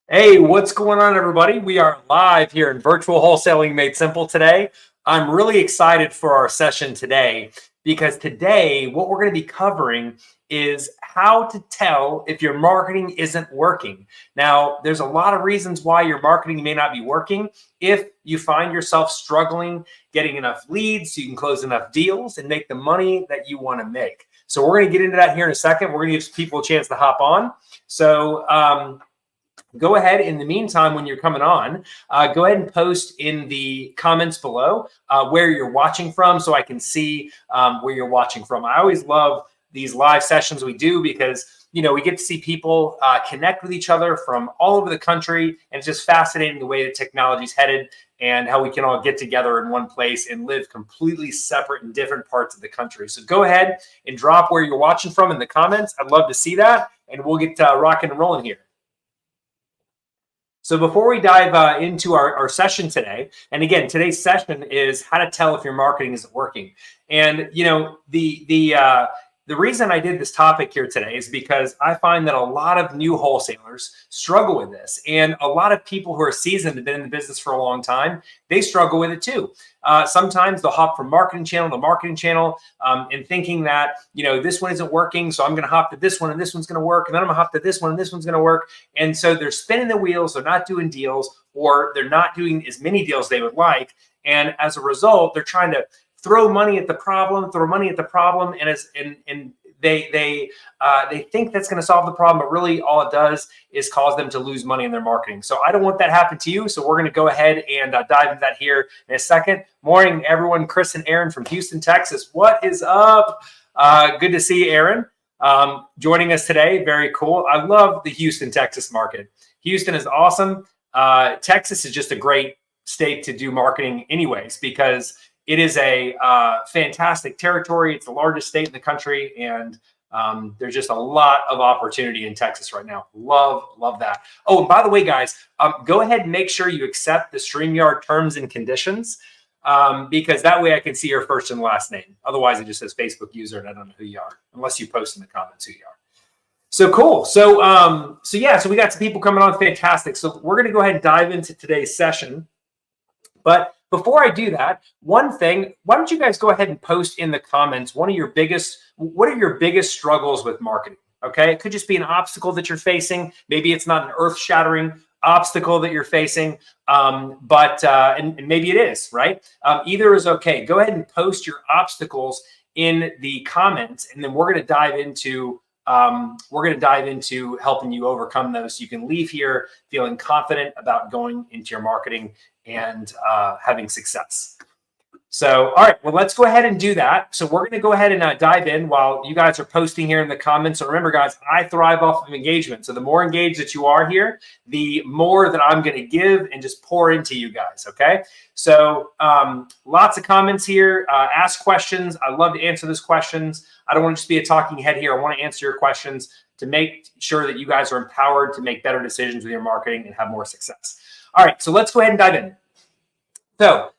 Hey, what's going on, everybody? We are live here in Virtual Wholesaling Made Simple today. I'm really excited for our session today because today what we're going to be covering is how to tell if your marketing isn't working. Now, there's a lot of reasons why your marketing may not be working. If you find yourself struggling getting enough leads so you can close enough deals and make the money that you want to make. So we're going to get into that here in a second. We're going to give people a chance to hop on. So, go ahead in the meantime when you're coming on, go ahead and post in the comments below where you're watching from so I can see where you're watching from. I always love these live sessions we do because we get to see people connect with each other from all over the country, and it's just fascinating the way the technology is headed and how we can all get together in one place and live completely separate in different parts of the country. So go ahead and drop where you're watching from in the comments. I'd love to see that, and we'll get rocking and rolling here. So before we dive into our session today, and again, today's session is how to tell if your marketing isn't working. And the reason I did this topic here today is because I find that a lot of new wholesalers struggle with this, and a lot of people who are seasoned and been in the business for a long time, they struggle with it too. Sometimes they'll hop from marketing channel to marketing channel and thinking that, this one isn't working, so I'm going to hop to this one and this one's going to work. And then I'm going to hop to this one and this one's going to work. And so they're spinning the wheels. They're not doing deals, or they're not doing as many deals they would like. And as a result, they're trying to throw money at the problem, and they think that's going to solve the problem, but really all it does is cause them to lose money in their marketing. So I don't want that to happen to you. So we're going to go ahead and dive into that here in a second. Morning, everyone. Chris and Aaron from Houston, Texas. What is up? Good to see you, Aaron, joining us today. Very cool. I love the Houston, Texas market. Houston is awesome. Texas is just a great state to do marketing anyways, because it is a fantastic territory. It's the largest state in the country, and there's just a lot of opportunity in Texas right now. Love that. Oh, and by the way, guys, go ahead and make sure you accept the StreamYard terms and conditions, because that way I can see your first and last name. Otherwise, it just says Facebook user, and I don't know who you are, unless you post in the comments who you are. So cool. So we got some people coming on. Fantastic. So we're going to go ahead and dive into today's session. But before I do that, one thing, why don't you guys go ahead and post in the comments what are your biggest struggles with marketing? Okay, it could just be an obstacle that you're facing. Maybe it's not an earth-shattering obstacle that you're facing, but maybe it is, right? Either is okay. Go ahead and post your obstacles in the comments, and then we're going to dive into helping you overcome those, so you can leave here feeling confident about going into your marketing and having success. So, all right, well, let's go ahead and do that. So we're going to go ahead and dive in while you guys are posting here in the comments. So remember, guys, I thrive off of engagement. So the more engaged that you are here, the more that I'm going to give and just pour into you guys, okay? So lots of comments here. Ask questions. I love to answer those questions. I don't want to just be a talking head here. I want to answer your questions to make sure that you guys are empowered to make better decisions with your marketing and have more success. All right, so let's go ahead and dive in. So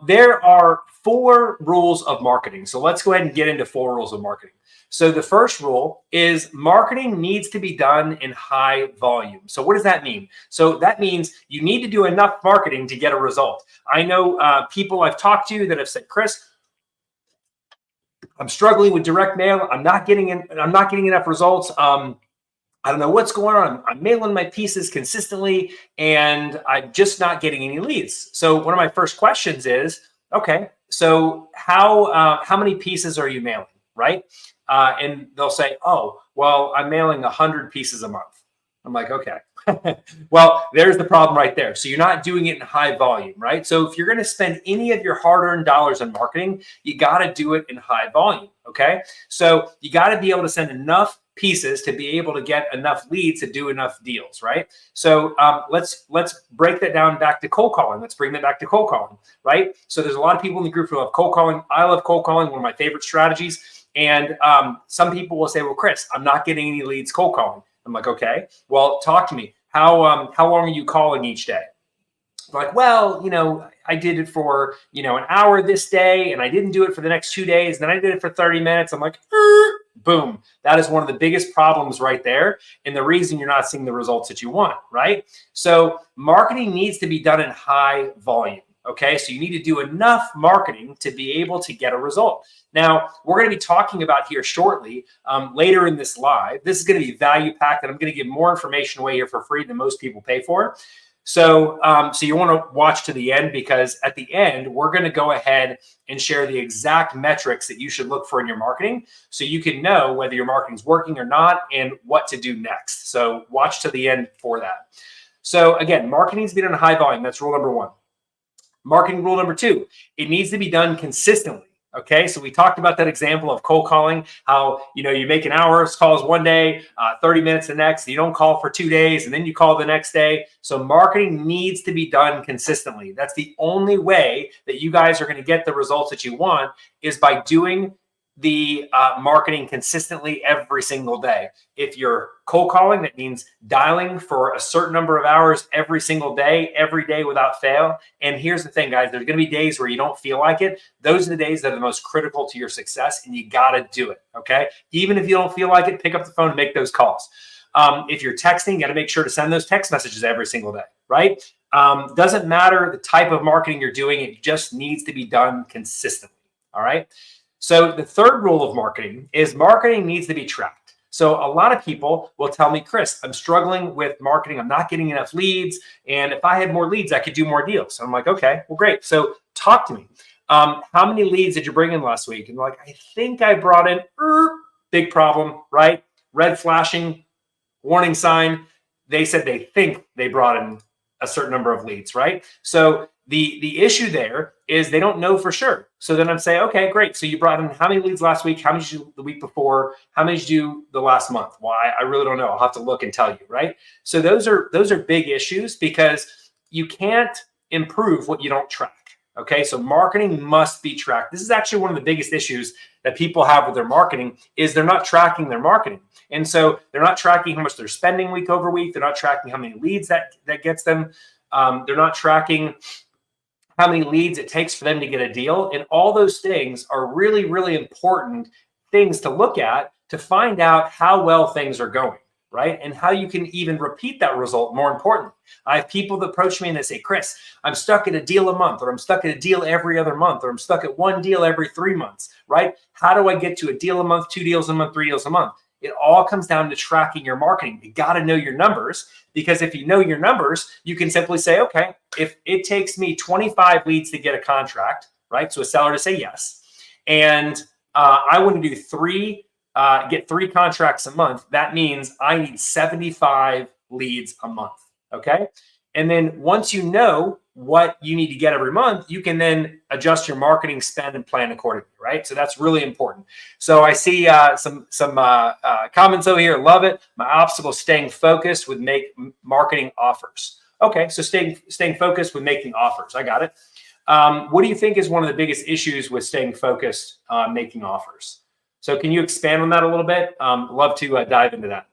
there are 4 rules of marketing. So let's go ahead and get into 4 rules of marketing. So the first rule is marketing needs to be done in high volume. So what does that mean? So that means you need to do enough marketing to get a result. I know people I've talked to that have said, Chris, I'm struggling with direct mail. I'm not getting enough results. I don't know what's going on. I'm mailing my pieces consistently, and I'm just not getting any leads. So one of my first questions is, okay, so how many pieces are you mailing, right? And they'll say, oh, well, I'm mailing 100 pieces a month. I'm like, okay. Well, there's the problem right there. So you're not doing it in high volume, right? So if you're going to spend any of your hard-earned dollars on marketing, you got to do it in high volume, okay? So you got to be able to send enough pieces to be able to get enough leads to do enough deals, right? So let's break that down back to cold calling. Let's bring that back to cold calling, right? So there's a lot of people in the group who love cold calling. I love cold calling, one of my favorite strategies. And some people will say, well, Chris, I'm not getting any leads cold calling. I'm like, okay, well, talk to me. How long are you calling each day? Like, well, I did it for, an hour this day, and I didn't do it for the next 2 days. And then I did it for 30 minutes. I'm like, Boom. That is one of the biggest problems right there. And the reason you're not seeing the results that you want, right? So marketing needs to be done in high volume. Okay, so you need to do enough marketing to be able to get a result. Now, we're going to be talking about here shortly, later in this live. This is going to be value packed, and I'm going to give more information away here for free than most people pay for. So, so you want to watch to the end, because at the end, we're going to go ahead and share the exact metrics that you should look for in your marketing, so you can know whether your marketing is working or not and what to do next. So watch to the end for that. So again, marketing needs to be done in high volume. That's rule number one. Marketing rule number two, it needs to be done consistently. Okay, so we talked about that example of cold calling, how, you make an hour's calls one day, 30 minutes the next, you don't call for 2 days, and then you call the next day. So marketing needs to be done consistently. That's the only way that you guys are going to get the results that you want, is by doing the marketing consistently every single day. If you're cold calling, that means dialing for a certain number of hours every single day, every day without fail. And here's the thing, guys, there's going to be days where you don't feel like it. Those are the days that are the most critical to your success, and you got to do it. Okay. Even if you don't feel like it, pick up the phone and make those calls. If you're texting, you got to make sure to send those text messages every single day, right? Doesn't matter the type of marketing you're doing. It just needs to be done consistently. All right. So the third rule of marketing is marketing needs to be tracked. So a lot of people will tell me, Chris, I'm struggling with marketing. I'm not getting enough leads. And if I had more leads, I could do more deals. So I'm like, okay, well, great. So talk to me. How many leads did you bring in last week? And they're like, I think I brought in, big problem, right? Red flashing, warning sign. They said they think they brought in a certain number of leads, right? So the issue there is they don't know for sure. So then I'm saying, okay, great. So you brought in how many leads last week? How many did you do the week before? How many did you do the last month? Well, I really don't know. I'll have to look and tell you, right? So those are big issues, because you can't improve what you don't track. Okay, so marketing must be tracked. This is actually one of the biggest issues that people have with their marketing, is they're not tracking their marketing. And so they're not tracking how much they're spending week over week. They're not tracking how many leads that gets them. They're not tracking how many leads it takes for them to get a deal. And all those things are really, really important things to look at to find out how well things are going, right? And how you can even repeat that result, more importantly. I have people that approach me and they say, Chris, I'm stuck at a deal a month, or I'm stuck at a deal every other month, or I'm stuck at one deal every 3 months, right? How do I get to a deal a month, 2 deals a month, 3 deals a month? It all comes down to tracking your marketing. You got to know your numbers, because if you know your numbers, you can simply say, okay, if it takes me 25 leads to get a contract, right? So a seller to say yes, and I want to do get 3 contracts a month. That means I need 75 leads a month. Okay. And then once you know what you need to get every month, you can then adjust your marketing spend and plan accordingly, right? So that's really important. So I see some comments over here. Love it. My obstacle is staying focused with marketing offers. Okay, so staying focused with making offers. I got it. What do you think is one of the biggest issues with staying focused on making offers? So can you expand on that a little bit? Love to dive into that.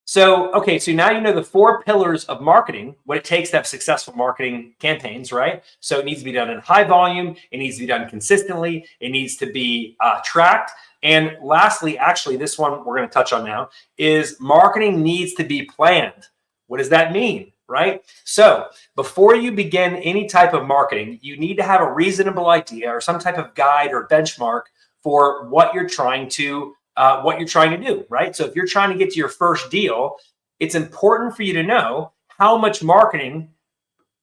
So, okay, so now you know the 4 pillars of marketing, what it takes to have successful marketing campaigns, right? So it needs to be done in high volume. It needs to be done consistently. It needs to be tracked. And lastly, actually, this one we're going to touch on now, is marketing needs to be planned. What does that mean, right? So before you begin any type of marketing, you need to have a reasonable idea or some type of guide or benchmark for what you're trying to do, right? So if you're trying to get to your first deal, it's important for you to know how much marketing,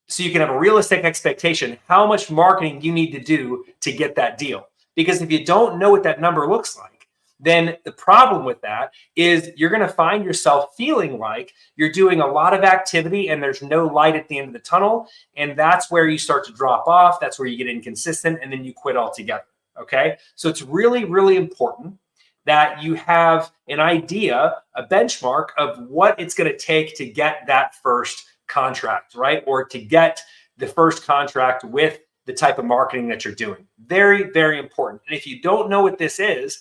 so you can have a realistic expectation, how much marketing you need to do to get that deal. Because if you don't know what that number looks like, then the problem with that is you're going to find yourself feeling like you're doing a lot of activity and there's no light at the end of the tunnel. And that's where you start to drop off. That's where you get inconsistent, and then you quit altogether. Okay. So it's really, really important that you have an idea, a benchmark of what it's going to take to get that first contract, right? Or to get the first contract with the type of marketing that you're doing. Very, very important. And if you don't know what this is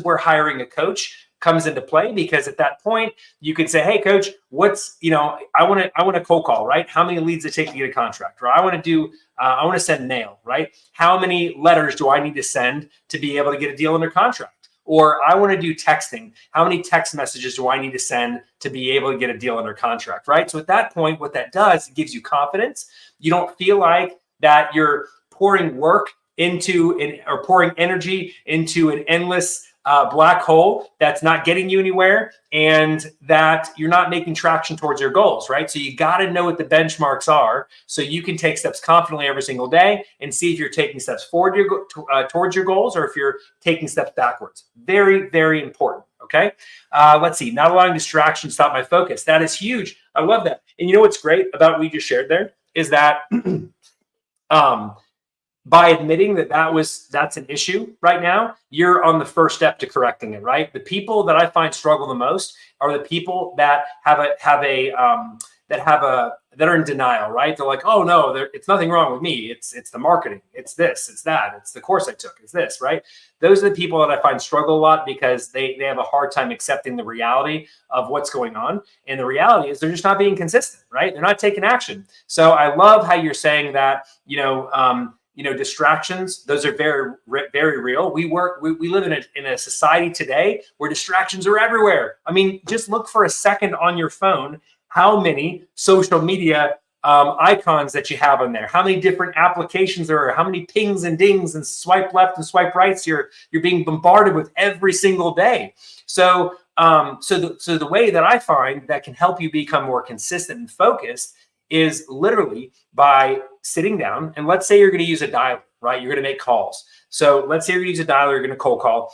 where hiring a coach comes into play, because at that point you can say, hey coach, I want to cold call, right? How many leads it take to get a contract? Or I want to send mail, right? How many letters do I need to send to be able to get a deal under contract? Or I want to do texting. How many text messages do I need to send to be able to get a deal under contract, right? So at that point, what that does, it gives you confidence. You don't feel like that you're pouring work or pouring energy into an endless black hole that's not getting you anywhere, and that you're not making traction towards your goals, right? So you got to know what the benchmarks are so you can take steps confidently every single day and see if you're taking steps forward towards your goals or if you're taking steps backwards. Very, very important. Okay. Let's see. Not allowing distractions stop my focus. That is huge. I love that. And you know what's great about what we just shared there is that by admitting that that's an issue right now, you're on the first step to correcting it, right? The people that I find struggle the most are the people that that are in denial, right? They're like, oh no, it's nothing wrong with me. It's the marketing. It's this, it's that. It's the course I took. It's this, right? Those are the people that I find struggle a lot because they have a hard time accepting the reality of what's going on. And the reality is they're just not being consistent, right? They're not taking action. So I love how you're saying that, distractions, those are very, very real. We live in a society today where distractions are everywhere. I mean, just look for a second on your phone, how many social media icons that you have on there, how many different applications there are, how many pings and dings and swipe left and swipe rights you're being bombarded with every single day. So the way that I find that can help you become more consistent and focused is literally by sitting down, and let's say you're going to use a dialer, right? You're going to make calls. So let's say you're going to use a dialer, you're going to cold call.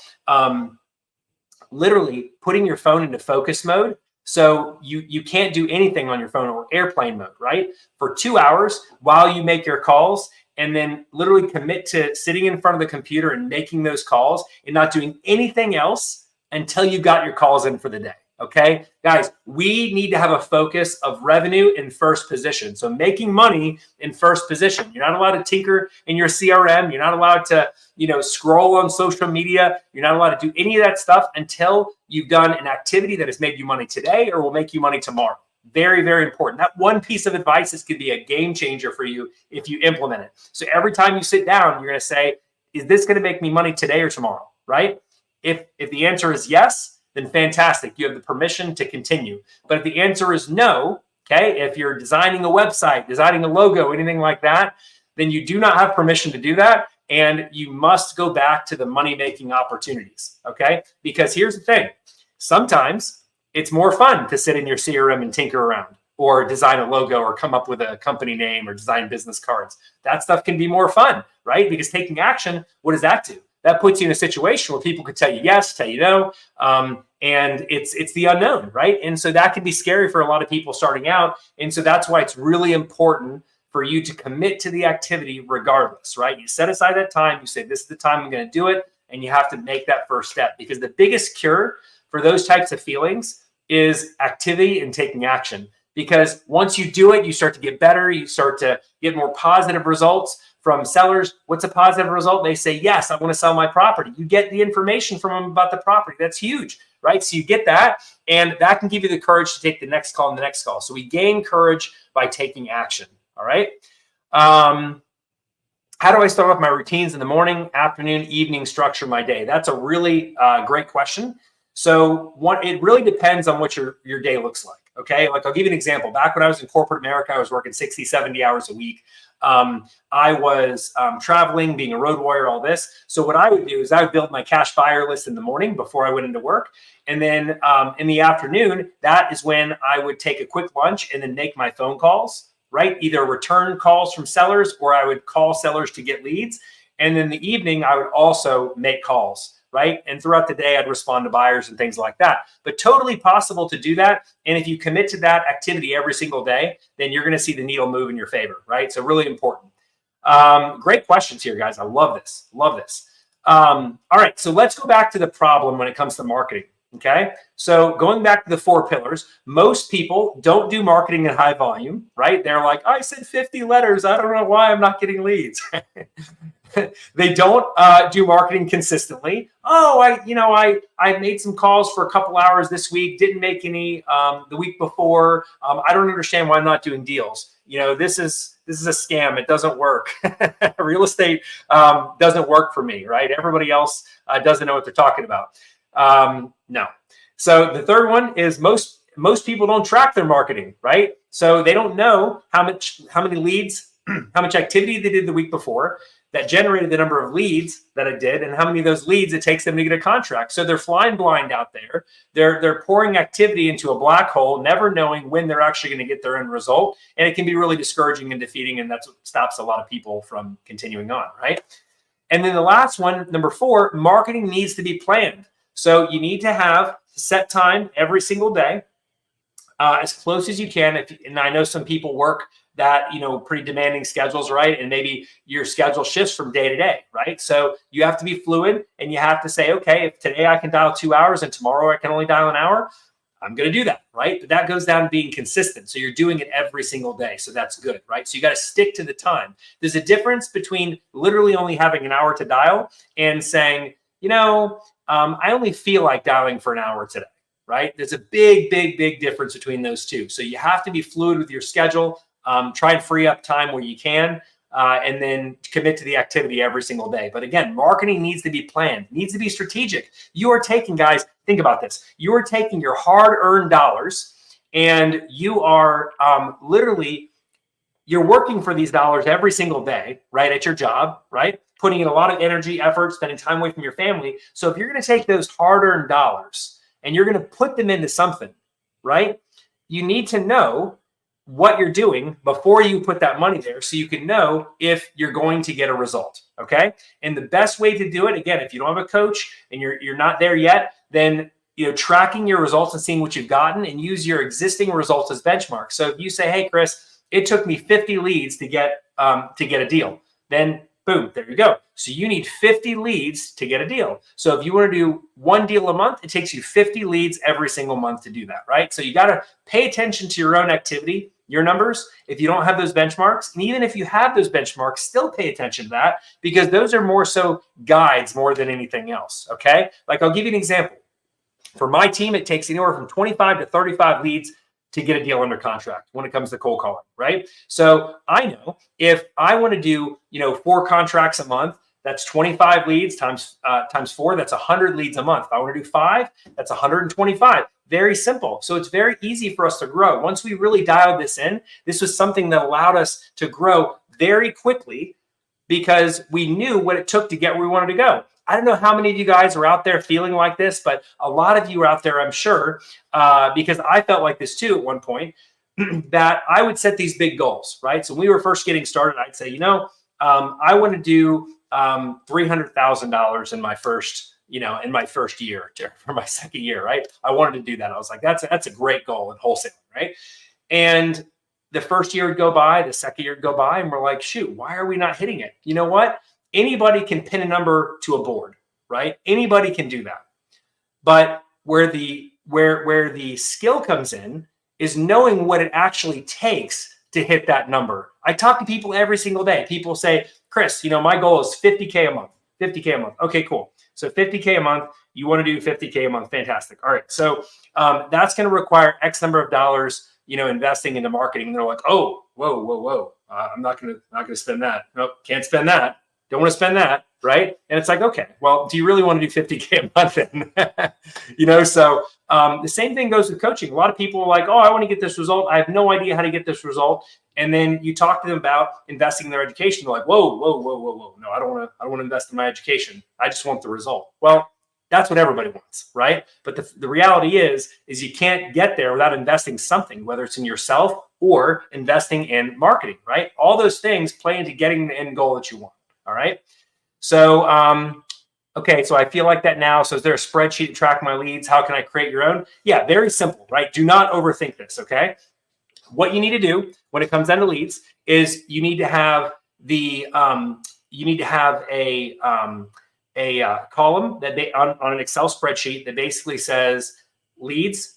Literally putting your phone into focus mode. So you can't do anything on your phone or airplane mode, right? For 2 hours while you make your calls, and then literally commit to sitting in front of the computer and making those calls and not doing anything else until you got your calls in for the day. Okay, guys, we need to have a focus of revenue in first position. So making money in first position. You're not allowed to tinker in your CRM. You're not allowed to, scroll on social media. You're not allowed to do any of that stuff until you've done an activity that has made you money today or will make you money tomorrow. Very, very important. That one piece of advice is could be a game changer for you if you implement it. So every time you sit down, you're going to say, is this going to make me money today or tomorrow? Right? If the answer is yes, then fantastic. You have the permission to continue. But if the answer is no, okay, if you're designing a website, designing a logo, anything like that, then you do not have permission to do that. And you must go back to the money-making opportunities, okay? Because here's the thing. Sometimes it's more fun to sit in your CRM and tinker around or design a logo or come up with a company name or design business cards. That stuff can be more fun, right? Because taking action, what does that do? That puts you in a situation where people could tell you yes, tell you no, and it's the unknown, right? And so that can be scary for a lot of people starting out. And so that's why it's really important for you to commit to the activity regardless, right? You set aside that time, you say, this is the time I'm going to do it, and you have to make that first step, because the biggest cure for those types of feelings is activity and taking action. Because once you do it, you start to get better, you start to get more positive results from sellers. What's a positive result? They say, yes, I want to sell my property. You get the information from them about the property. That's huge, right? So you get that, and that can give you the courage to take the next call and the next call. So we gain courage by taking action, all right? How do I start off my routines in the morning, afternoon, evening, structure my day? That's a really great question. So it really depends on what your day looks like, okay? Like I'll give you an example. Back when I was in corporate America, I was working 60, 70 hours a week. I was traveling, being a road warrior, all this. So what I would do is I would build my cash buyer list in the morning before I went into work. And then in the afternoon, that is when I would take a quick lunch and then make my phone calls, right? Either return calls from sellers or I would call sellers to get leads. And then the evening, I would also make calls, right? And throughout the day, I'd respond to buyers and things like that. But totally possible to do that. And if you commit to that activity every single day, then you're going to see the needle move in your favor, right? So really important. Great questions here, guys. I love this. Love this. All right. So let's go back to the problem when it comes to marketing. Okay. So going back to the 4 pillars, most people don't do marketing in high volume, right? They're like, I sent 50 letters. I don't know why I'm not getting leads. They don't do marketing consistently. Oh, I made some calls for a couple hours this week, didn't make any the week before. I don't understand why I'm not doing deals. this is a scam. It doesn't work. Real estate doesn't work for me, right? Everybody else doesn't know what they're talking about. No. So the third one is most people don't track their marketing, right? So they don't know how many leads, how much activity they did the week before that generated the number of leads that it did, and how many of those leads it takes them to get a contract. So they're flying blind out there. They're pouring activity into a black hole, never knowing when they're actually going to get their end result. And it can be really discouraging and defeating, and that's what stops a lot of people from continuing on, right? And then the last one, number 4, marketing needs to be planned. So you need to have set time every single day, as close as you can. And I know some people work that, pretty demanding schedules, right? And maybe your schedule shifts from day to day, right? So you have to be fluid, and you have to say, okay, if today I can dial 2 hours and tomorrow I can only dial an hour, I'm going to do that, right? But that goes down to being consistent. So you're doing it every single day. So that's good, right? So you got to stick to the time. There's a difference between literally only having an hour to dial and saying, I only feel like dialing for an hour today, right? There's a big, big, big difference between those two. So you have to be fluid with your schedule. Try and free up time where you can, and then commit to the activity every single day. But again, marketing needs to be planned, needs to be strategic. You are taking, guys, think about this. You are taking your hard-earned dollars, and you are you're working for these dollars every single day, right, at your job, right? Putting in a lot of energy, effort, spending time away from your family. So if you're going to take those hard-earned dollars and you're going to put them into something, right, you need to know what you're doing before you put that money there, so you can know if you're going to get a result. Okay. And the best way to do it, again, if you don't have a coach and you're not there yet, then tracking your results and seeing what you've gotten, and use your existing results as benchmarks. So if you say, hey, Chris, it took me 50 leads to get a deal, then boom, there you go. So you need 50 leads to get a deal. So if you want to do 1 deal a month, it takes you 50 leads every single month to do that, right? So you got to pay attention to your own activity, your numbers. If you don't have those benchmarks, and even if you have those benchmarks, still pay attention to that, because those are more so guides more than anything else, okay? Like, I'll give you an example. For my team, it takes anywhere from 25 to 35 leads to get a deal under contract when it comes to cold calling, right? So I know if I want to do, 4 contracts a month, that's 25 leads times 4, that's 100 leads a month. If I want to do 5, that's 125. Very simple. So it's very easy for us to grow. Once we really dialed this in, this was something that allowed us to grow very quickly, because we knew what it took to get where we wanted to go. I don't know how many of you guys are out there feeling like this, but a lot of you are out there, I'm sure, because I felt like this too at one point, that I would set these big goals, right? So when we were first getting started, I'd say, I want to do $300,000 in my first year, for my second year, right? I wanted to do that. I was like, that's a great goal in wholesaling, right? And the first year would go by, the second year would go by, and we're like, shoot, why are we not hitting it? You know what? Anybody can pin a number to a board, right? Anybody can do that. But where the skill comes in is knowing what it actually takes to hit that number. I talk to people every single day. People say, Chris, my goal is 50K a month. 50K a month. Okay, cool. So 50K a month, you want to do 50K a month. Fantastic. All right. So that's going to require X number of dollars, investing into marketing. And they're like, oh, whoa. I'm not going to spend that. Nope, can't spend that. Don't want to spend that, right? And it's like, okay, well, do you really want to do 50K a month then? So the same thing goes with coaching. A lot of people are like, oh, I want to get this result. I have no idea how to get this result. And then you talk to them about investing in their education. They're like, whoa. No, I don't want to invest in my education. I just want the result. Well, that's what everybody wants, right? But the reality is you can't get there without investing something, whether it's in yourself or investing in marketing, right? All those things play into getting the end goal that you want. All right. So, okay. So I feel like that now. So is there a spreadsheet to track my leads? How can I create your own? Yeah, very simple, right? Do not overthink this. Okay. What you need to do when it comes down to leads is you need to have a column that on an Excel spreadsheet that basically says leads,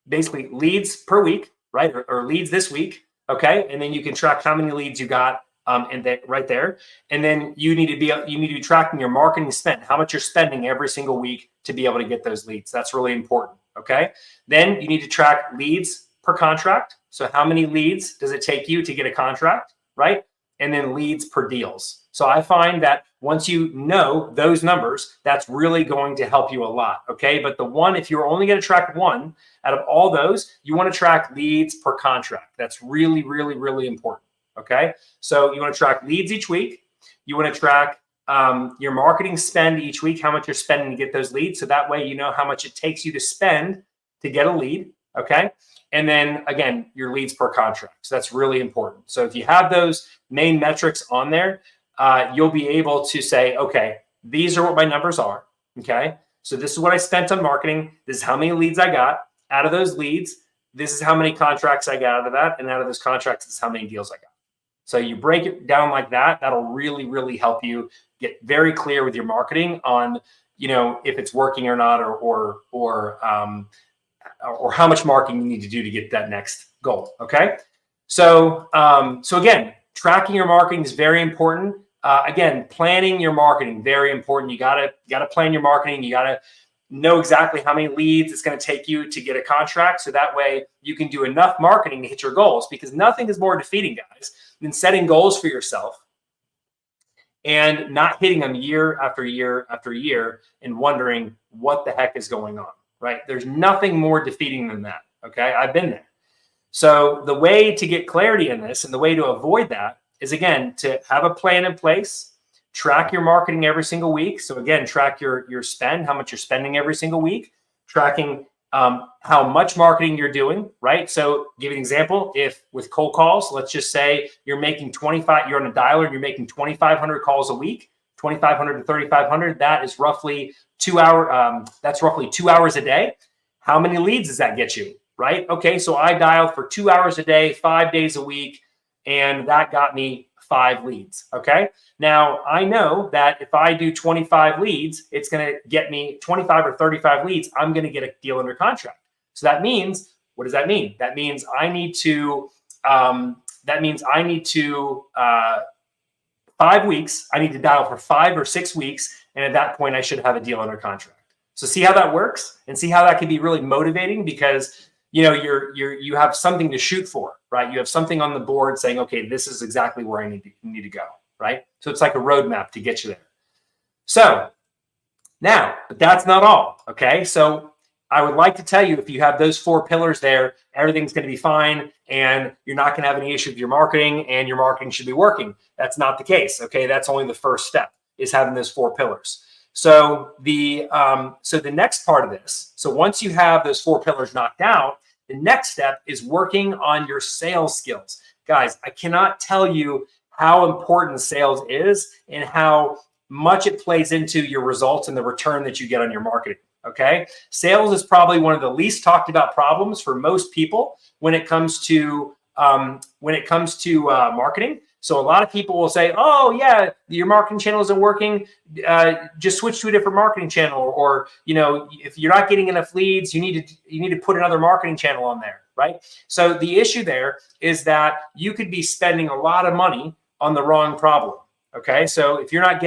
basically leads per week, right? Or leads this week. Okay. And then you can track how many leads you got. And that right there. And then you need to be tracking your marketing spend, how much you're spending every single week to be able to get those leads. That's really important. Okay. Then you need to track leads per contract. So how many leads does it take you to get a contract, right? And then leads per deals. So I find that once you know those numbers, that's really going to help you a lot, okay? But the one, if you're only going to track one out of all those, you want to track leads per contract. That's really, really, really important, okay? So you want to track leads each week. You want to track your marketing spend each week, how much you're spending to get those leads. So that way you know how much it takes you to spend to get a lead, okay? And then again, your leads per contract. So that's really important. So if you have those main metrics on there, you'll be able to say, okay, these are what my numbers are, okay? So this is what I spent on marketing. This is how many leads I got. Out of those leads, this is how many contracts I got out of that. And out of those contracts, this is how many deals I got. So you break it down like that. That'll really, really help you get very clear with your marketing on, you know, if it's working or not, or how much marketing you need to do to get that next goal. Okay. So, so again, tracking your marketing is very important. Again, planning your marketing, very important. You gotta plan your marketing. You gotta know exactly how many leads it's going to take you to get a contract. So that way you can do enough marketing to hit your goals, because nothing is more defeating, guys, than setting goals for yourself and not hitting them year after year after year and wondering what the heck is going on, right? There's nothing more defeating than that. Okay. I've been there. So the way to get clarity in this and the way to avoid that is, again, to have a plan in place, track your marketing every single week. So again, track your spend, how much you're spending every single week, tracking how much marketing you're doing, right? So give an example. If with cold calls, let's just say you're making you're on a dialer and you're making 2,500 calls a week, 2,500 to 3,500. That is roughly 2 hours. That's roughly 2 hours a day. How many leads does that get you, right? Okay, so I dialed for 2 hours a day, 5 days a week, and that got me 5 leads. Okay. Now I know that if I do 25 leads, it's going to get me 25 or 35 leads. I'm going to get a deal under contract. So that means, what does that mean? That means I need to, 5 weeks. I need to dial for 5 or 6 weeks. And at that point I should have a deal under contract. So see how that works and see how that can be really motivating, because you know, you have something to shoot for, right? You have something on the board saying, okay, this is exactly where I need to go, right? So it's like a roadmap to get you there. So now, but that's not all, okay? So I would like to tell you, if you have those 4 pillars there, everything's going to be fine and you're not going to have any issue with your marketing and your marketing should be working. That's not the case, okay? That's only the first step, is having those 4 pillars. So the next part of this, so once you have those 4 pillars knocked out, the next step is working on your sales skills. Guys, I cannot tell you how important sales is and how much it plays into your results and the return that you get on your marketing. Okay. Sales is probably one of the least talked about problems for most people when it comes to marketing. So a lot of people will say, oh yeah, your marketing channel isn't working. Just switch to a different marketing channel. Or, you know, if you're not getting enough leads, you need to put another marketing channel on there, right? So the issue there is that you could be spending a lot of money on the wrong problem. Okay. So if you're not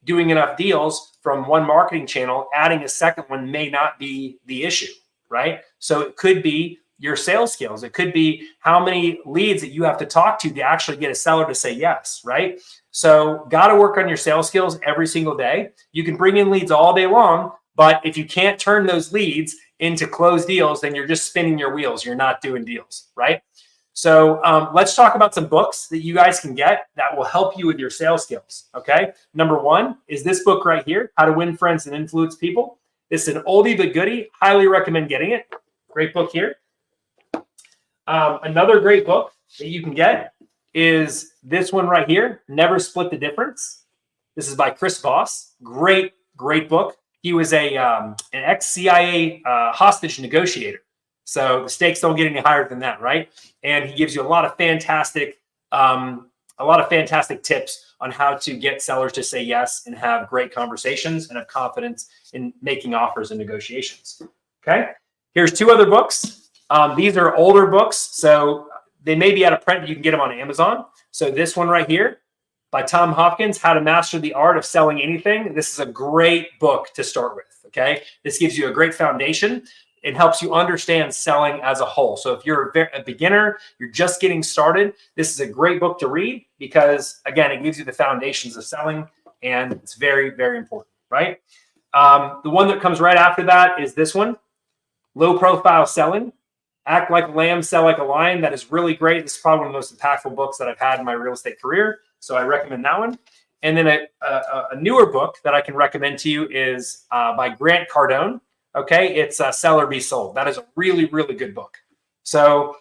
doing enough deals from one marketing channel, adding a second one may not be the issue, right? So it could be your sales skills. It could be how many leads that you have to talk to actually get a seller to say yes, right? So got to work on your sales skills every single day. You can bring in leads all day long, but if you can't turn those leads into closed deals, then you're just spinning your wheels. You're not doing deals, right? So let's talk about some books that you guys can get that will help you with your sales skills, okay? Number 1 is this book right here, How to Win Friends and Influence People. This is an oldie but goodie. Highly recommend getting it. Great book here. Another great book that you can get is this one right here, Never Split the Difference. This is by Chris Voss. Great book. He was an ex-CIA hostage negotiator. So the stakes don't get any higher than that, right? And he gives you a lot of fantastic tips on how to get sellers to say yes and have great conversations and have confidence in making offers and negotiations. Okay. Here's 2 other books. These are older books, so they may be out of print, but you can get them on Amazon. So this one right here by Tom Hopkins, How to Master the Art of Selling Anything. This is a great book to start with, okay? This gives you a great foundation. it helps you understand selling as a whole. So if you're a beginner, you're just getting started, this is a great book to read because, again, it gives you the foundations of selling, and it's very, very important, right? The one that comes right after that is this one, Low Profile Selling. Act Like a Lamb, Sell Like a Lion. That is really great. This is probably one of the most impactful books that I've had in my real estate career. So I recommend that one. And then a newer book that I can recommend to you is by Grant Cardone. Okay, it's Sell or Be Sold. That is a really, really good book. So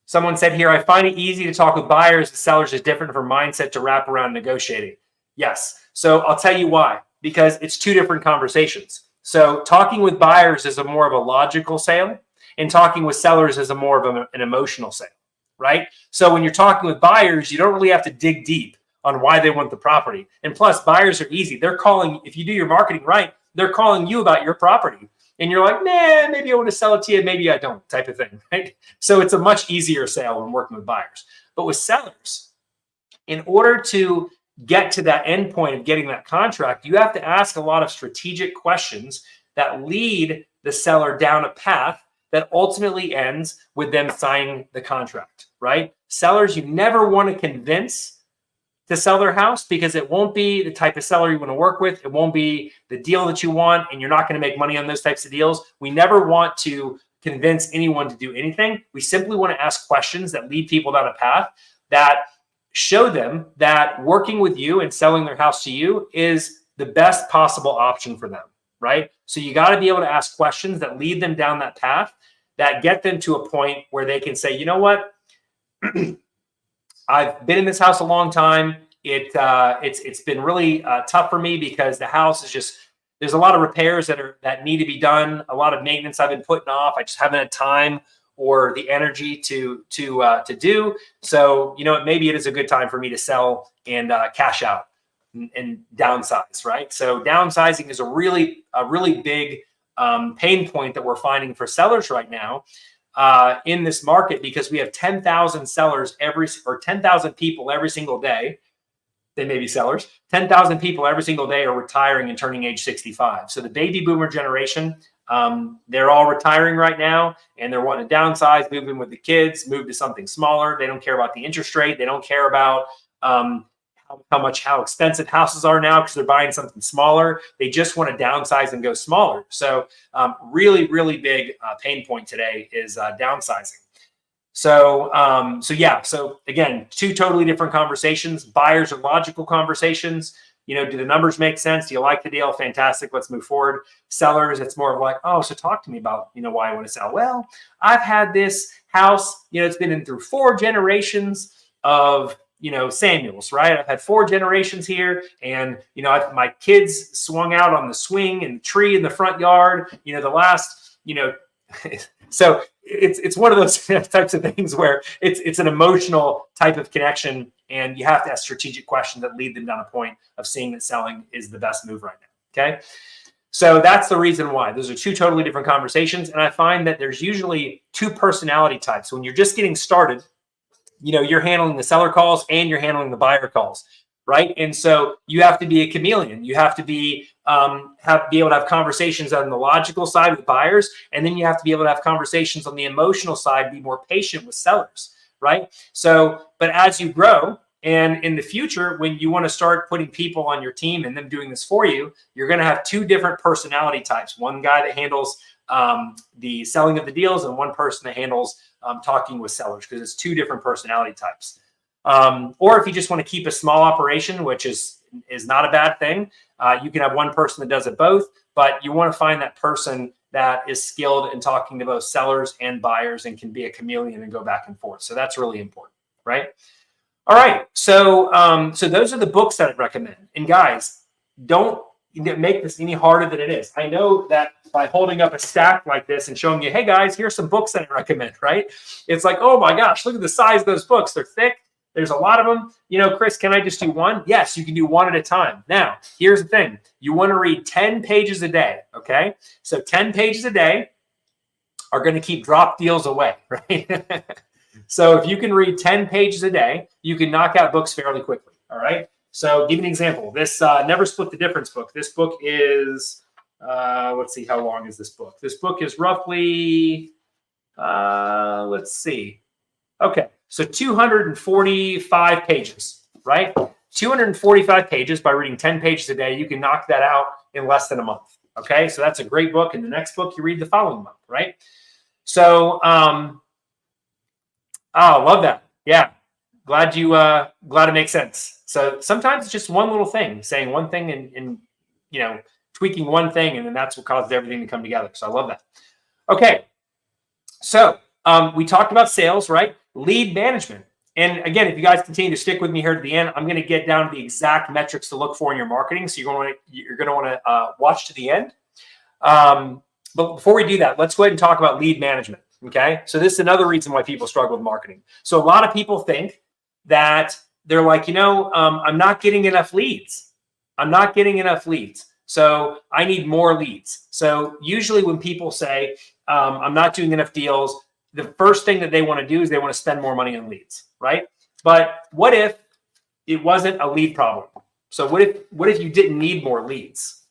someone said here, I find it easy to talk with buyers. The sellers is different from mindset to wrap around negotiating. Yes. So I'll tell you why. Because it's two different conversations. So talking with buyers is a more of a logical sale, and talking with sellers is a more of an emotional sale, right? So when you're talking with buyers, you don't really have to dig deep on why they want the property. And plus, buyers are easy. They're calling, if you do your marketing right, they're calling you about your property. And you're like, nah, maybe I want to sell it to you, maybe I don't, type of thing, right? So it's a much easier sale when working with buyers. But with sellers, in order to get to that end point of getting that contract, you have to ask a lot of strategic questions that lead the seller down a path that ultimately ends with them signing the contract, right? Sellers, you never want to convince to sell their house because it won't be the type of seller you want to work with. It won't be the deal that you want, and you're not going to make money on those types of deals. We never want to convince anyone to do anything. We simply want to ask questions that lead people down a path that show them that working with you and selling their house to you is the best possible option for them, right? So you got to be able to ask questions that lead them down that path, that get them to a point where they can say, you know what? I've been in this house a long time. It's been really tough for me because the house is just, there's a lot of repairs that need to be done, a lot of maintenance I've been putting off. I just haven't had time or the energy to do. So, you know, maybe it is a good time for me to sell and cash out and downsize, right? So downsizing is a really big pain point that we're finding for sellers right now in this market, because we have 10,000 sellers 10,000 people every single day. They may be sellers. 10,000 people every single day are retiring and turning age 65. So the baby boomer generation, they're all retiring right now, and they're wanting to downsize, move in with the kids, move to something smaller. They don't care about the interest rate. They don't care about how expensive houses are now because they're buying something smaller. They just want to downsize and go smaller. So really big pain point today is downsizing. So again, two totally different conversations. Buyers are logical conversations. You know, do the numbers make sense? Do you like the deal? Fantastic. Let's move forward. Sellers, it's more of like, oh, so talk to me about, you know, why I want to sell. Well, I've had this house, you know, it's been in through 4 generations of, you know, Samuels, right? I've had 4 generations here, and, you know, my kids swung out on the swing and tree in the front yard, you know, the last, you know, so it's one of those types of things where it's an emotional type of connection, and you have to ask strategic questions that lead them down a point of seeing that selling is the best move right now. Okay. So that's the reason why. Those are 2 totally different conversations. And I find that there's usually 2 personality types. When you're just getting started, you know, you're handling the seller calls and you're handling the buyer calls, right? And so you have to be a chameleon. You have to be able to have conversations on the logical side with buyers, and then you have to be able to have conversations on the emotional side, be more patient with sellers, right? So, but as you grow, and in the future, when you want to start putting people on your team and them doing this for you, you're going to have 2 different personality types. One guy that handles the selling of the deals, and one person that handles talking with sellers, because it's 2 different personality types. Or if you just want to keep a small operation, which is not a bad thing, you can have one person that does it both, but you want to find that person that is skilled in talking to both sellers and buyers and can be a chameleon and go back and forth. So that's really important, right? All right. So those are the books that I'd recommend. And guys, don't make this any harder than it is. I know that by holding up a stack like this and showing you, hey guys, here's some books that I recommend, right? It's like, oh my gosh, look at the size of those books. They're thick. There's a lot of them. You know, Chris, can I just do one? Yes, you can do one at a time. Now, here's the thing. You want to read 10 pages a day, okay? So 10 pages a day are going to keep drop deals away, right? So if you can read 10 pages a day, you can knock out books fairly quickly, all right? So give me an example. This Never Split the Difference book. This book is Let's see, how long is this book? This book is roughly, let's see. Okay, so 245 pages, right? 245 pages. By reading 10 pages a day, you can knock that out in less than a month. Okay, so that's a great book. And the next book you read the following month, right? So, oh, love that. Yeah, glad it makes sense. So sometimes it's just one little thing, saying one thing and tweaking one thing, and then that's what causes everything to come together. So I love that. Okay, so we talked about sales, right? Lead management. And again, if you guys continue to stick with me here to the end, I'm going to get down to the exact metrics to look for in your marketing. So you're going to want to watch to the end. But before we do that, let's go ahead and talk about lead management. Okay. So this is another reason why people struggle with marketing. So a lot of people think that they're like, I'm not getting enough leads. I'm not getting enough leads. So I need more leads. So usually when people say, I'm not doing enough deals, the first thing that they want to do is they want to spend more money on leads, right? But what if it wasn't a lead problem? So what if you didn't need more leads,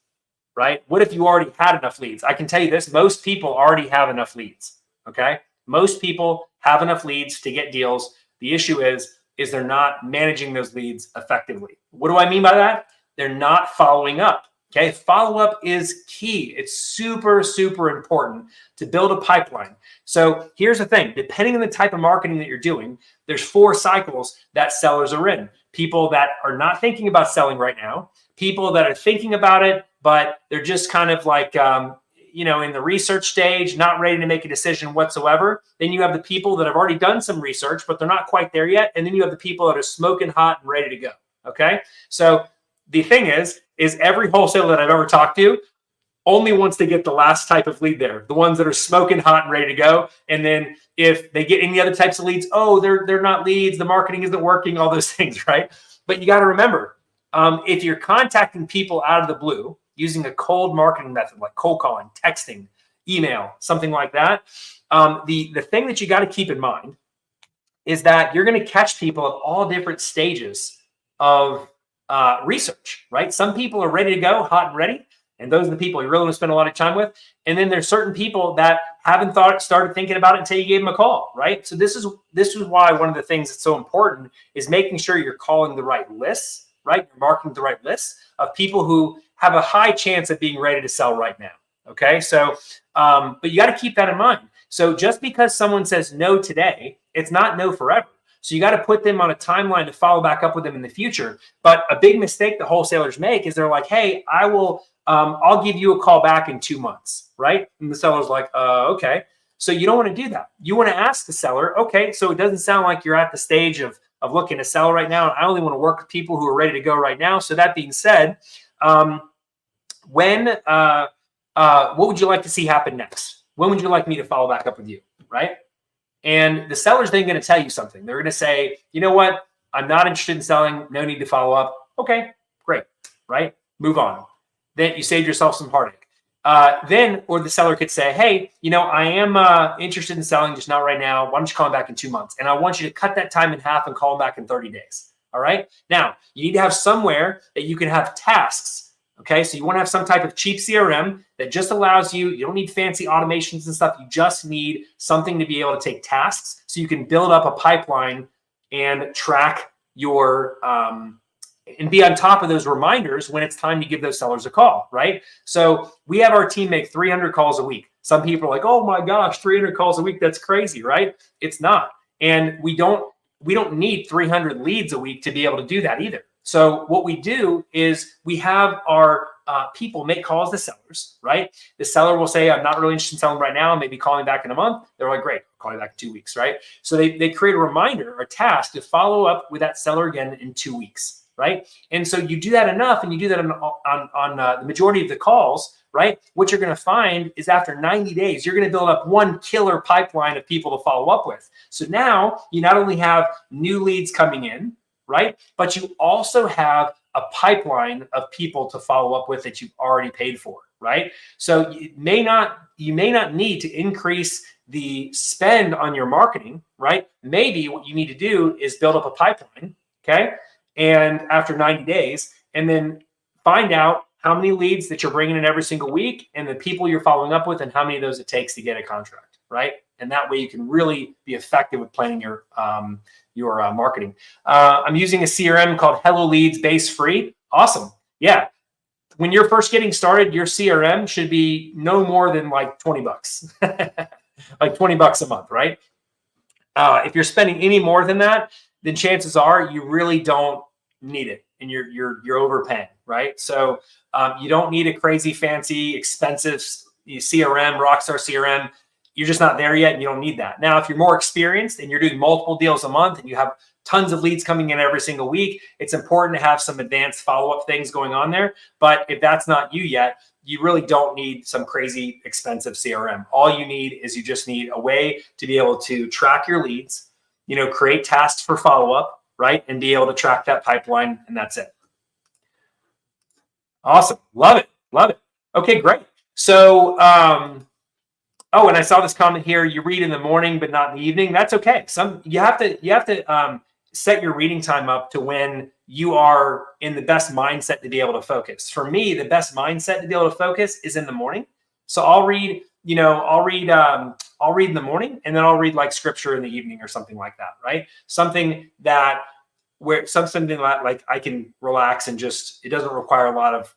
right? What if you already had enough leads? I can tell you this, most people already have enough leads, okay? Most people have enough leads to get deals. The issue is they're not managing those leads effectively. What do I mean by that? They're not following up. Okay, follow-up is key. It's super, super important to build a pipeline. So here's the thing, depending on the type of marketing that you're doing, there's 4 cycles that sellers are in. People that are not thinking about selling right now, people that are thinking about it, but they're just kind of like, in the research stage, not ready to make a decision whatsoever. Then you have the people that have already done some research, but they're not quite there yet. And then you have the people that are smoking hot and ready to go, okay? So the thing is every wholesaler that I've ever talked to only wants to get the last type of lead there, the ones that are smoking hot and ready to go. And then if they get any other types of leads, they're not leads, the marketing isn't working, all those things, right? But you got to remember, if you're contacting people out of the blue using a cold marketing method like cold calling, texting, email, something like that, the thing that you got to keep in mind is that you're going to catch people at all different stages of research, right? Some people are ready to go, hot and ready, and those are the people you really want to spend a lot of time with. And then there's certain people that haven't started thinking about it until you gave them a call, right? So this is why one of the things that's so important is making sure you're calling the right lists, right? You're marketing the right lists of people who have a high chance of being ready to sell right now. Okay, so but you got to keep that in mind. So just because someone says no today, it's not no forever. So you got to put them on a timeline to follow back up with them in the future. But a big mistake that wholesalers make is they're like, hey, I'll give you a call back in 2 months, right? And the seller's like, okay. So you don't want to do that. You want to ask the seller, okay, so it doesn't sound like you're at the stage of looking to sell right now. And I only want to work with people who are ready to go right now. So that being said, what would you like to see happen next? When would you like me to follow back up with you, right? And the seller's then going to tell you something. They're going to say, you know what? I'm not interested in selling. No need to follow up. Okay, great, right? Move on. Then you saved yourself some heartache. Or the seller could say, hey, I am interested in selling, just not right now. Why don't you call me back in 2 months? And I want you to cut that time in half and call them back in 30 days. All right. Now, you need to have somewhere that you can have tasks. Okay, so you want to have some type of cheap CRM that just allows you don't need fancy automations and stuff. You just need something to be able to take tasks so you can build up a pipeline and track your, and be on top of those reminders when it's time to give those sellers a call, right? So we have our team make 300 calls a week. Some people are like, oh my gosh, 300 calls a week. That's crazy, right? It's not. And we don't need 300 leads a week to be able to do that either. So what we do is we have our people make calls to sellers, right? The seller will say, I'm not really interested in selling right now. Maybe call me back in a month. They're like, great, I'll call you back in 2 weeks, right? So they create a reminder or task to follow up with that seller again in 2 weeks, right? And so you do that enough and you do that on the majority of the calls, right? What you're going to find is after 90 days, you're going to build up one killer pipeline of people to follow up with. So now you not only have new leads coming in, right? But you also have a pipeline of people to follow up with that you've already paid for, right? So you may not need to increase the spend on your marketing, right? Maybe what you need to do is build up a pipeline, okay? And after 90 days, and then find out how many leads that you're bringing in every single week and the people you're following up with and how many of those it takes to get a contract, right? And that way you can really be effective with planning your marketing. I'm using a CRM called Hello Leads Base Free. Awesome. Yeah. When you're first getting started, your CRM should be no more than like 20 bucks, like 20 bucks a month, right? If you're spending any more than that, then chances are you really don't need it, and you're overpaying, right? So you don't need a crazy, fancy, expensive CRM, Rockstar CRM. You're just not there yet, and you don't need that. Now, if you're more experienced and you're doing multiple deals a month and you have tons of leads coming in every single week, it's important to have some advanced follow-up things going on there. But if that's not you yet, you really don't need some crazy expensive CRM. All you need is you just need a way to be able to track your leads, create tasks for follow-up, right? And be able to track that pipeline, and that's it. Awesome. Love it. Love it. Okay, great. So, oh, and I saw this comment here. You read in the morning, but not in the evening. That's okay. You have to set your reading time up to when you are in the best mindset to be able to focus. For me, the best mindset to be able to focus is in the morning. So I'll read in the morning, and then I'll read like scripture in the evening or something like that, right? Something that like I can relax and it doesn't require a lot of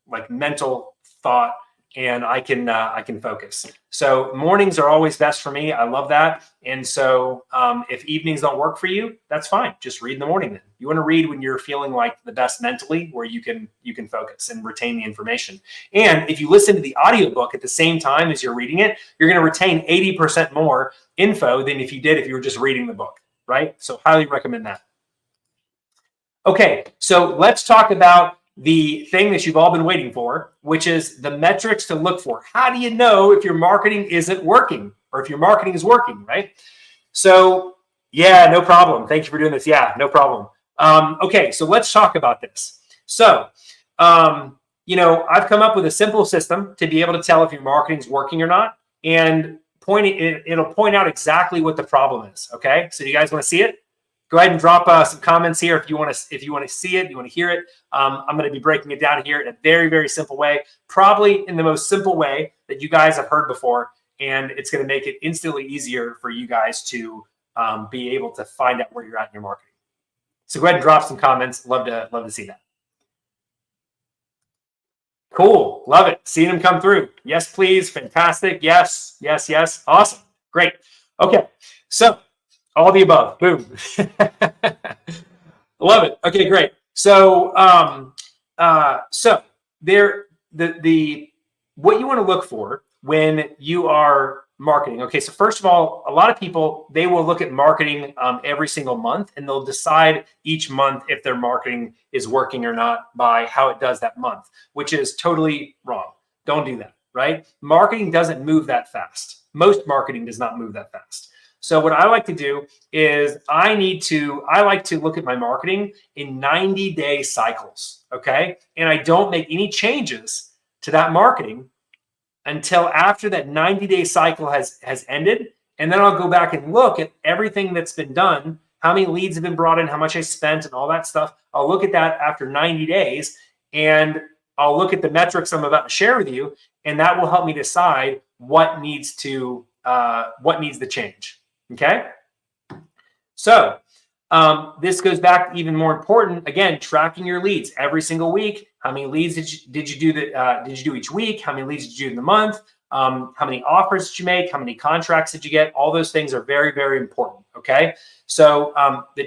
like mental thought, and I can focus. So mornings are always best for me. I love that. And so if evenings don't work for you, that's fine. Just read in the morning then. You want to read when you're feeling like the best mentally, where you can focus and retain the information. And if you listen to the audiobook at the same time as you're reading it, you're going to retain 80% more info than if you were just reading the book, right? So highly recommend that. Okay, so let's talk about the thing that you've all been waiting for, which is the metrics to look for. How do you know if your marketing isn't working or if your marketing is working, right? So yeah, no problem. Thank you for doing this. Yeah, no problem. Okay, so let's talk about this. So, I've come up with a simple system to be able to tell if your marketing is working or not, and it'll point out exactly what the problem is. Okay, so you guys want to see it? Go ahead and drop some comments here if you want to see it, you want to hear it. I'm going to be breaking it down here in a very, very simple way, probably in the most simple way that you guys have heard before, and it's going to make it instantly easier for you guys to be able to find out where you're at in your marketing. So go ahead and drop some comments. Love to see that. Cool, love it. Seeing them come through. Yes, please. Fantastic. Yes, yes, yes. Awesome. Great. Okay, so. All the above. Boom. Love it. Okay, great. So, what you want to look for when you are marketing. Okay, so first of all, a lot of people, they will look at marketing every single month, and they'll decide each month if their marketing is working or not by how it does that month, which is totally wrong. Don't do that, right? Marketing doesn't move that fast. Most marketing does not move that fast. So what I like to do is I like to look at my marketing in 90-day cycles, okay? And I don't make any changes to that marketing until after that 90-day cycle has ended. And then I'll go back and look at everything that's been done, how many leads have been brought in, how much I spent, and all that stuff. I'll look at that after 90 days, and I'll look at the metrics I'm about to share with you, and that will help me decide what needs to change. Okay, so this goes back to even more important. Again, tracking your leads every single week. How many leads did you do each week? How many leads did you do in the month? How many offers did you make? How many contracts did you get? All those things are very, very important. Okay, so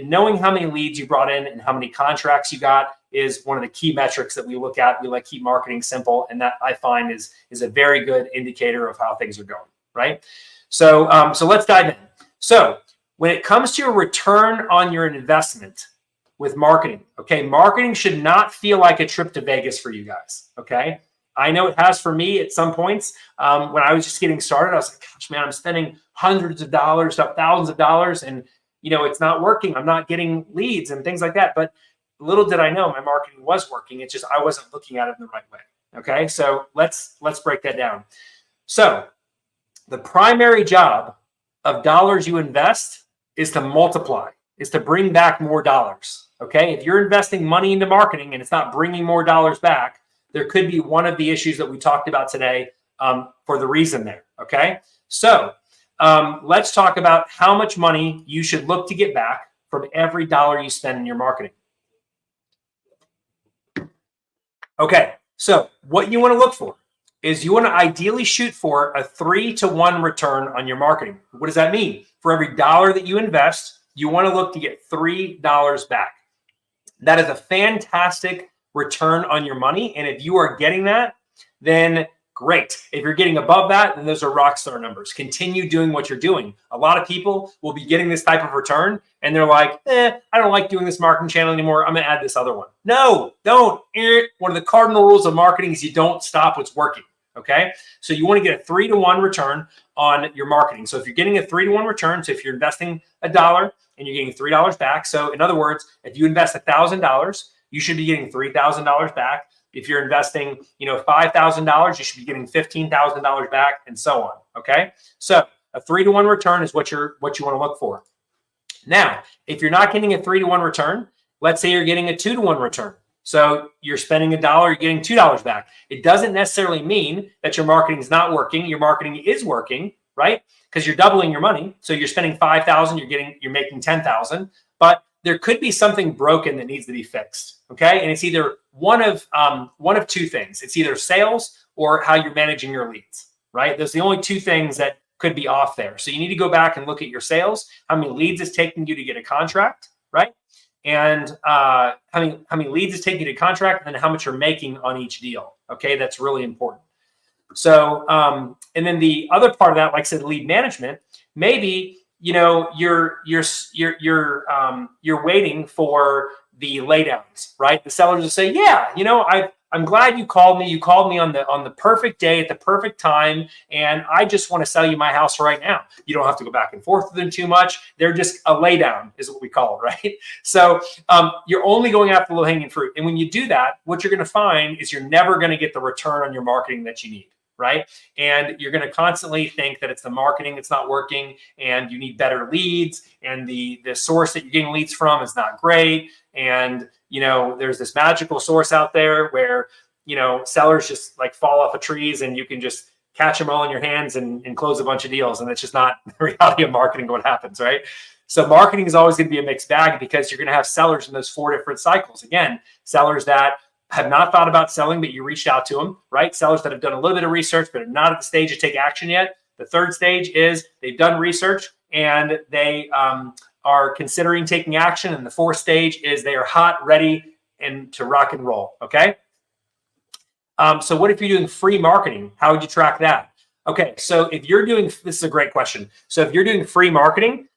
knowing how many leads you brought in and how many contracts you got is one of the key metrics that we look at. We like keep marketing simple, and that I find is a very good indicator of how things are going. Right. So let's dive in. So when it comes to your return on your investment with marketing, okay, marketing should not feel like a trip to Vegas for you guys, okay? I know it has for me at some points. When I was just getting started, I was like, gosh, man, I'm spending hundreds of dollars, thousands of dollars, and it's not working. I'm not getting leads and things like that. But little did I know my marketing was working. It's just I wasn't looking at it in the right way, okay? So let's break that down. So the primary job of dollars you invest is to multiply, is to bring back more dollars. Okay. If you're investing money into marketing and it's not bringing more dollars back, there could be one of the issues that we talked about today for the reason there. Okay. So let's talk about how much money you should look to get back from every dollar you spend in your marketing. Okay. So what you want to look for is you want to ideally shoot for a 3-to-1 return on your marketing. What does that mean? For every dollar that you invest, you want to look to get $3 back. That is a fantastic return on your money. And if you are getting that, then great. If you're getting above that, then those are rock star numbers. Continue doing what you're doing. A lot of people will be getting this type of return and they're like, I don't like doing this marketing channel anymore. I'm going to add this other one. No, don't. One of the cardinal rules of marketing is you don't stop what's working. Okay. So you want to get a 3-to-1 return on your marketing. So if you're getting a 3-to-1 return, so if you're investing $1 and you're getting $3 back. So in other words, if you invest $1,000, you should be getting $3,000 back. If you're investing, $5,000, you should be getting $15,000 back, and so on. Okay. So a 3-to-1 return is what you want to look for. Now, if you're not getting a 3-to-1 return, let's say you're getting a 2-to-1 return. So you're spending $1, you're getting $2 back. It doesn't necessarily mean that your marketing is not working. Your marketing is working, right? Because you're doubling your money. So you're spending $5,000, you're making $10,000. But there could be something broken that needs to be fixed. Okay, and it's either one of two things. It's either sales or how you're managing your leads. Right? There's the only two things that could be off there. So you need to go back and look at your sales. How many leads it's taking you to get a contract, right? And how many leads it's taking you to contract, and then how much you're making on each deal. Okay, that's really important. So, and then the other part of that, like I said, lead management, maybe you're waiting for the laydowns, right? The sellers will say, yeah, I'm glad you called me. You called me on the perfect day at the perfect time, and I just want to sell you my house right now. You don't have to go back and forth with them too much. They're just a laydown is what we call it, right? So you're only going after low-hanging fruit. And when you do that, what you're going to find is you're never going to get the return on your marketing that you need. Right. And you're going to constantly think that it's the marketing that's not working and you need better leads and the source that you're getting leads from is not great. And, there's this magical source out there where, sellers just like fall off of trees and you can just catch them all in your hands and close a bunch of deals. And it's just not the reality of marketing what happens. Right. So marketing is always going to be a mixed bag because you're going to have sellers in those 4 different cycles. Again, sellers that have not thought about selling, but you reached out to them, right? Sellers that have done a little bit of research, but are not at the stage to take action yet. The third stage is they've done research and they are considering taking action. And the fourth stage is they are hot, ready, and to rock and roll, okay? So what if you're doing free marketing? How would you track that? Okay, so if you're doing, this is a great question. So if you're doing free marketing,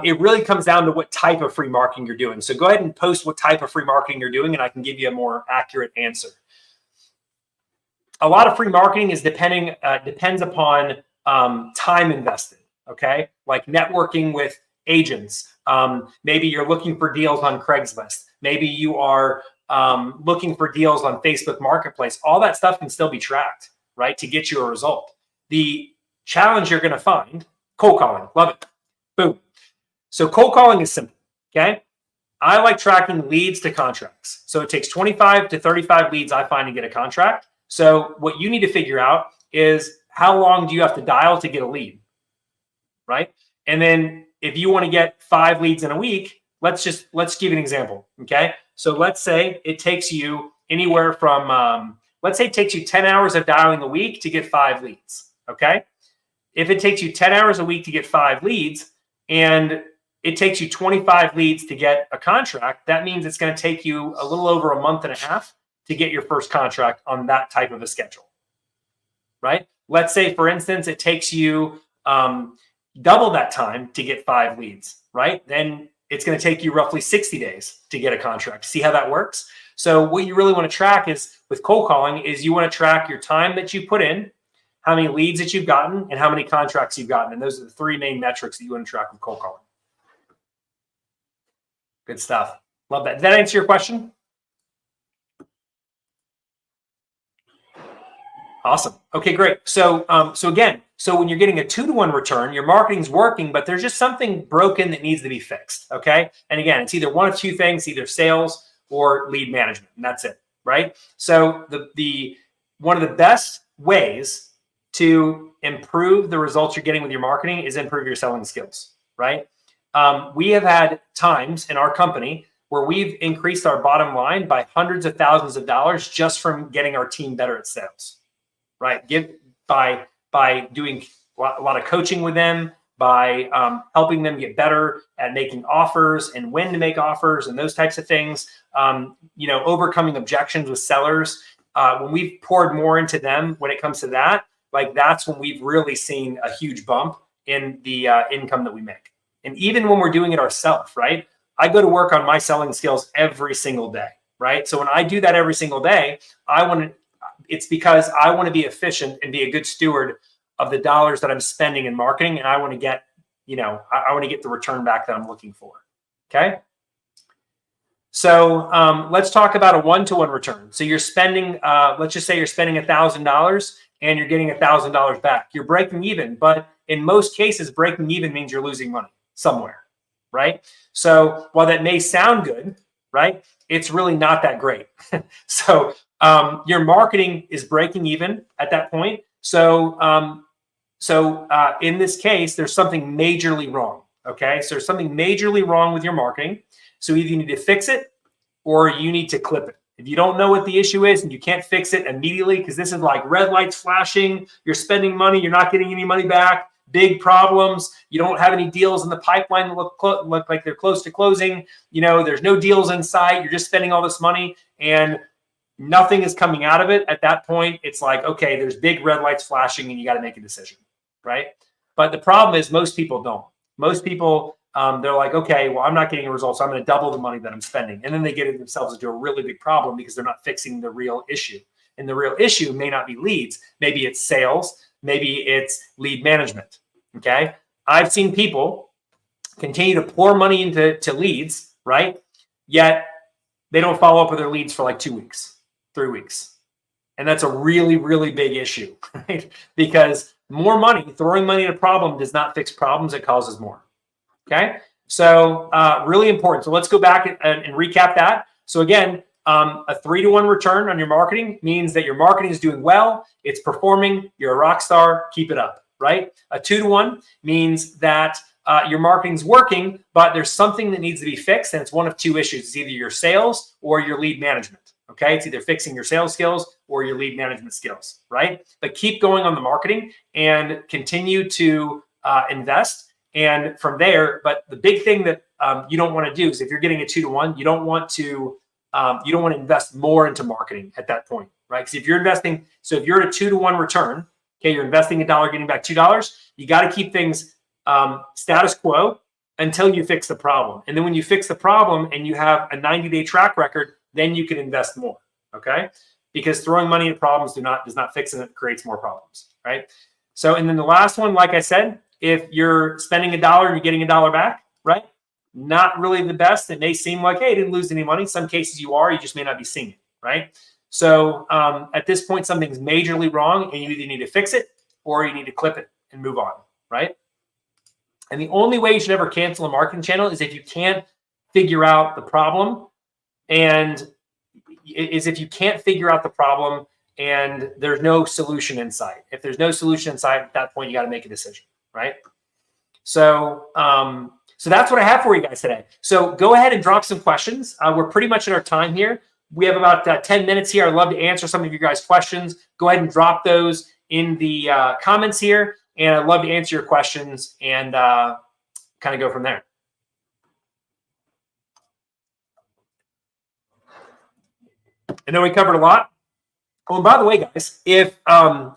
it really comes down to what type of free marketing you're doing. So go ahead and post what type of free marketing you're doing, and I can give you a more accurate answer. A lot of free marketing is depends upon time invested, okay? Like networking with agents. Maybe you're looking for deals on Craigslist. Maybe you are looking for deals on Facebook Marketplace. All that stuff can still be tracked, right, to get you a result. The challenge you're going to find, cold calling, love it. Boom. So cold calling is simple, okay? I like tracking leads to contracts. So it takes 25 to 35 leads I find to get a contract. So what you need to figure out is how long do you have to dial to get a lead, right? And then if you want to get 5 leads in a week, let's give you an example, okay? So let's say it takes you anywhere from, let's say it takes you 10 hours of dialing a week to get 5 leads, okay? If it takes you 10 hours a week to get 5 leads and it takes you 25 leads to get a contract, that means it's going to take you a little over a month and a half to get your first contract on that type of a schedule, right? Let's say, for instance, it takes you double that time to get 5 leads, right? Then it's going to take you roughly 60 days to get a contract. See how that works? So what you really want to track is with cold calling is you want to track your time that you put in, how many leads that you've gotten, and how many contracts you've gotten. And those are the 3 main metrics that you want to track with cold calling. Good stuff. Love that. Did that answer your question? Awesome. Okay, great. So, so when you're getting a 2-to-1 return, your marketing's working, but there's just something broken that needs to be fixed. Okay. And again, it's either one of 2 things, either sales or lead management, and that's it. right? So one of the best ways to improve the results you're getting with your marketing is improve your selling skills, right? We have had times in our company where we've increased our bottom line by hundreds of thousands of dollars just from getting our team better at sales, right? By doing a lot of coaching with them, by helping them get better at making offers and when to make offers and those types of things. Overcoming objections with sellers. When we've poured more into them when it comes to that, like that's when we've really seen a huge bump in the income that we make. And even when we're doing it ourselves, right? I go to work on my selling skills every single day, right? So when I do that every single day, it's because I want to be efficient and be a good steward of the dollars that I'm spending in marketing. And I want to get, I want to get the return back that I'm looking for. Okay. So let's talk about a one-to-one return. So you're spending, let's just say you're spending $1,000 and you're getting $1,000 back. You're breaking even, but in most cases, breaking even means you're losing money somewhere, right? So while that may sound good, right, it's really not that great. So your marketing is breaking even at that point. So in this case, there's something majorly wrong. Okay, so there's something majorly wrong with your marketing. So either you need to fix it or you need to clip it. If you don't know what the issue is and you can't fix it immediately, because this is like red lights flashing, you're spending money, you're not getting any money back, big problems, you don't have any deals in the pipeline that look like they're close to closing, there's no deals in sight, you're just spending all this money and nothing is coming out of it. At that point, it's like, okay, there's big red lights flashing and you got to make a decision, right? But the problem is most people don't. Most people, they're like, okay, well, I'm not getting a result, so I'm going to double the money that I'm spending. And then they get themselves into a really big problem because they're not fixing the real issue. And the real issue may not be leads. Maybe it's sales. Maybe it's lead management, okay? I've seen people continue to pour money into leads, right? Yet they don't follow up with their leads for like 2 weeks, 3 weeks. And that's a really, really big issue, right? Because more money, throwing money at a problem does not fix problems, it causes more. Okay, so really important. So let's go back and recap that. So again, a 3-to-1 return on your marketing means that your marketing is doing well, it's performing, you're a rock star, keep it up, right? A 2-to-1 means that your marketing's working, but there's something that needs to be fixed, and it's one of 2 issues. It's either your sales or your lead management. Okay, it's either fixing your sales skills or your lead management skills, right? But keep going on the marketing and continue to invest. And from there, but the big thing that you don't want to do is if you're getting a 2-to-1, you don't want to invest more into marketing at that point, right? Because if you're investing, so if you're at a 2-to-1 return, okay, you're investing $1, getting back $2. You got to keep things status quo until you fix the problem. And then when you fix the problem and you have a 90-day track record, then you can invest more, okay? Because throwing money at problems does not fix it, it creates more problems, right? So, and then the last one, like I said, if you're spending $1 and you're getting $1 back, right? Not really the best. It may seem like, hey, I didn't lose any money. Some cases you are, you just may not be seeing it, right? So at this point, something's majorly wrong and you either need to fix it or you need to clip it and move on, right? And the only way you should ever cancel a marketing channel is if you can't figure out the problem and there's no solution in sight. If there's no solution in sight, at that point, you got to make a decision, right? So, so that's what I have for you guys today. So go ahead and drop some questions. We're pretty much at our time here. We have about 10 minutes here. I'd love to answer some of you guys' questions. Go ahead and drop those in the comments here. And I'd love to answer your questions and kind of go from there. I know we covered a lot. Oh, and by the way, guys, if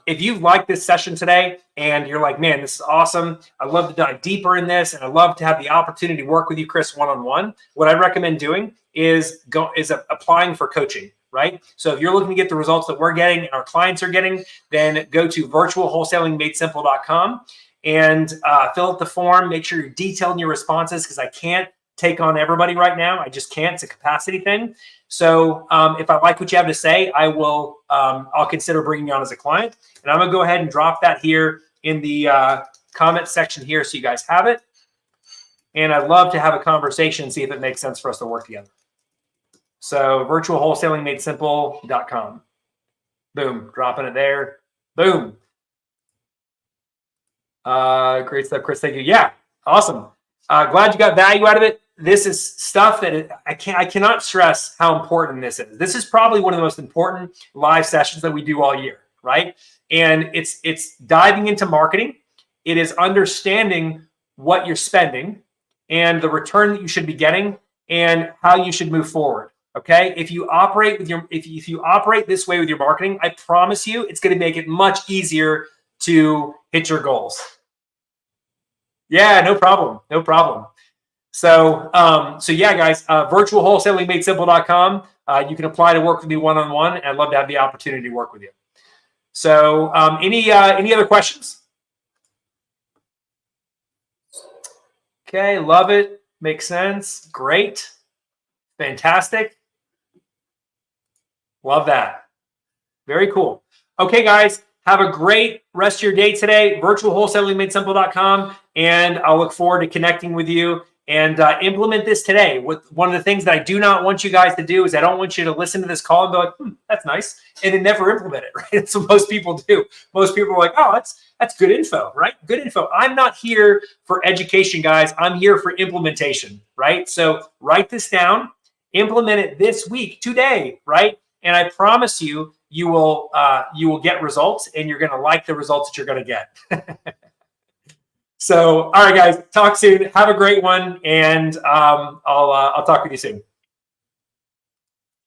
you've liked this session today and you're like, man, this is awesome, I'd love to dive deeper in this, and I'd love to have the opportunity to work with you, Chris, one-on-one. What I recommend doing is applying for coaching, right? So if you're looking to get the results that we're getting and our clients are getting, then go to virtualwholesalingmadesimple.com and fill out the form. Make sure you're detailing your responses because I can't take on everybody right now. I just can't. It's a capacity thing. So if I like what you have to say, I'll consider bringing you on as a client. And I'm going to go ahead and drop that here in the comment section here so you guys have it. And I'd love to have a conversation and see if it makes sense for us to work together. So virtualwholesalingmadesimple.com. Boom, dropping it there. Boom. Great stuff, Chris. Thank you. Yeah, awesome. Glad you got value out of it. This is stuff that I cannot stress how important this is. This is probably one of the most important live sessions that we do all year, right? And it's diving into marketing. It is understanding what you're spending and the return that you should be getting and how you should move forward. Okay. If you operate this way with your marketing, I promise you it's going to make it much easier to hit your goals. Yeah, no problem. No problem. So yeah, guys, virtualwholesalingmadesimple.com. You can apply to work with me one-on-one, and I'd love to have the opportunity to work with you. So any other questions? Okay, love it. Makes sense. Great. Fantastic. Love that. Very cool. Okay, guys, have a great rest of your day today. Virtualwholesalingmadesimple.com, and I'll look forward to connecting with you and implement this today. One of the things that I do not want you guys to do is I don't want you to listen to this call and be like, that's nice, and then never implement it, right? That's what most people do. Most people are like, oh, that's good info, right? Good info. I'm not here for education, guys. I'm here for implementation, right? So write this down, implement it this week, today, right? And I promise you, you will get results, and you're going to like the results that you're going to get. So, all right, guys, talk soon. Have a great one, and I'll talk with you soon.